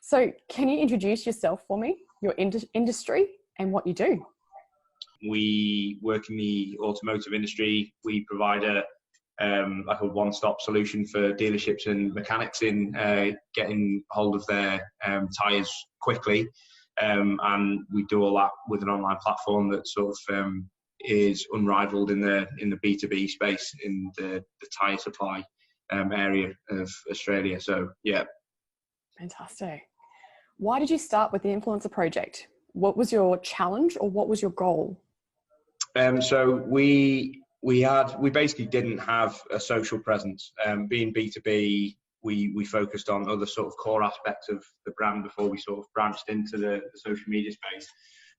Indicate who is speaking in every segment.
Speaker 1: So can you introduce yourself for me, your industry and what you do?
Speaker 2: We work in the automotive industry. We provide a like a one-stop solution for dealerships and mechanics in getting hold of their tyres quickly, and we do all that with an online platform that sort of is unrivaled in the B2B space in the tyre supply area of Australia. So yeah.
Speaker 1: Fantastic. Why did you start with the Influencer Project? What was your challenge, or what was your goal?
Speaker 2: So we basically didn't have a social presence. Being B2B, we focused on other sort of core aspects of the brand before we sort of branched into the social media space.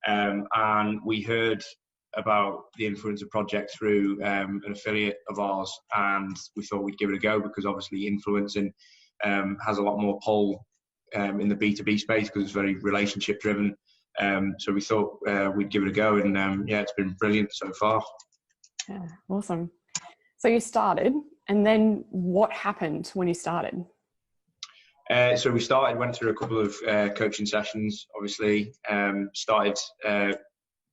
Speaker 2: And we heard about the Influencer Project through an affiliate of ours, and we thought we'd give it a go because obviously influencing has a lot more pull in the B2B space because it's very relationship driven. So we thought we'd give it a go, and yeah, it's been brilliant so far.
Speaker 1: Yeah, awesome. So you started, and then what happened when you started?
Speaker 2: So we went through a couple of coaching sessions, obviously, started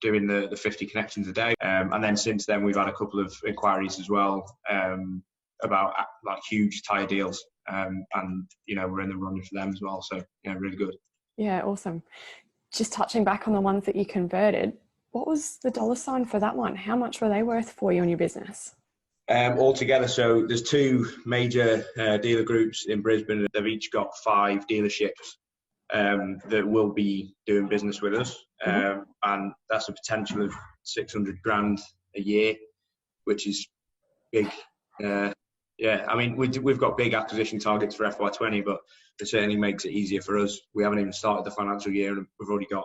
Speaker 2: doing the 50 connections a day. And then since then, we've had a couple of inquiries as well about like huge tyre deals. And, you know, we're in the running for them as well. So, yeah, really good.
Speaker 1: Yeah, awesome. Just touching back on the ones that you converted, what was the dollar sign for that one? How much were they worth for you and your business?
Speaker 2: Altogether, so there's two major dealer groups in Brisbane. They've each got 5 dealerships that will be doing business with us. And that's a potential of 600 grand a year, which is big. Yeah, I mean, we've got big acquisition targets for FY20, but it certainly makes it easier for us. We haven't even started the financial year, and we've already got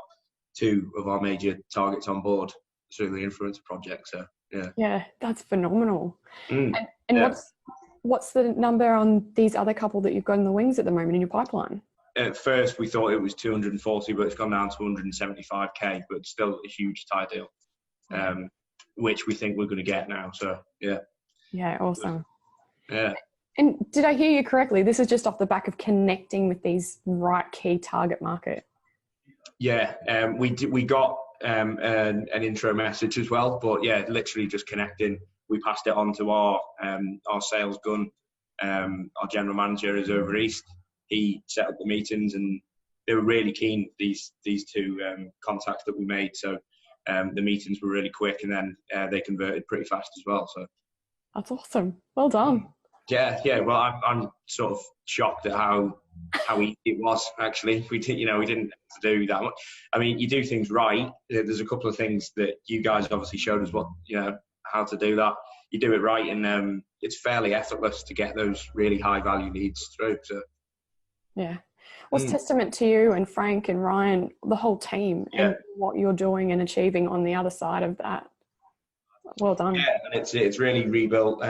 Speaker 2: 2 of our major targets on board through the Influencer Project. So, yeah.
Speaker 1: Yeah, that's phenomenal. And
Speaker 2: yeah.
Speaker 1: what's the number on these other couple that you've got in the wings at the moment in your pipeline?
Speaker 2: At first, we thought it was 240, but it's gone down to 175k, but still a huge tyre deal, which we think we're going to get now. So, yeah. Yeah,
Speaker 1: awesome.
Speaker 2: Yeah.
Speaker 1: And did I hear you correctly? This is just off the back of connecting with these right key target market.
Speaker 2: Yeah, we got an intro message as well, but yeah, literally just connecting. We passed it on to our sales gun. Our general manager is over east. He set up the meetings, and they were really keen. These 2 contacts that we made. So the meetings were really quick, and then they converted pretty fast as well. So
Speaker 1: that's awesome. Well done.
Speaker 2: Yeah. Well, I'm sort of shocked at how easy it was. Actually, we didn't have to do that much. I mean, you do things right. There's a couple of things that you guys obviously showed us how to do that. You do it right, and it's fairly effortless to get those really high value leads through. So yeah,
Speaker 1: well, it's testament to you and Frank and Ryan, the whole team, and what you're doing and achieving on the other side of that. Well done.
Speaker 2: Yeah, and it's really rebuilt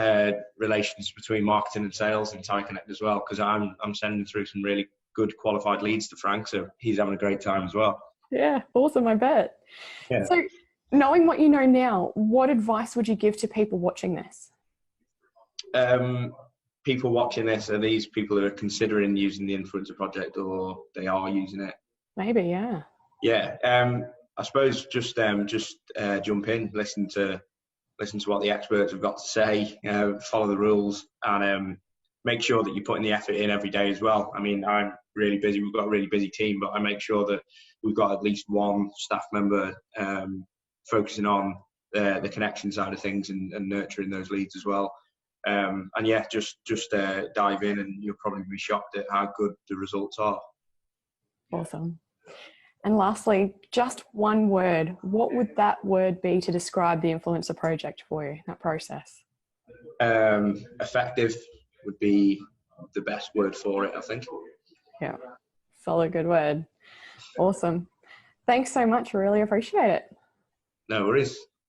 Speaker 2: relations between marketing and sales and Tyre Connect as well, because I'm sending through some really good qualified leads to Frank, so he's having a great time as well.
Speaker 1: Yeah, awesome, I bet. Yeah. So knowing what you know now, what advice would you give to people watching this?
Speaker 2: People watching this, are these people who are considering using the Influencer Project, or they are using it?
Speaker 1: Maybe, yeah.
Speaker 2: Yeah, I suppose just jump in, listen to what the experts have got to say, follow the rules, and make sure that you're putting the effort in every day as well. I mean, I'm really busy. We've got a really busy team, but I make sure that we've got at least one staff member focusing on the connection side of things and nurturing those leads as well. And yeah, just dive in, and you'll probably be shocked at how good the results are.
Speaker 1: Awesome. And lastly, just one word. What would that word be to describe the Influencer Project for you, that process?
Speaker 2: Effective would be the best word for it, I think.
Speaker 1: Yeah, solid, good word. Awesome. Thanks so much. Really appreciate it.
Speaker 2: No worries.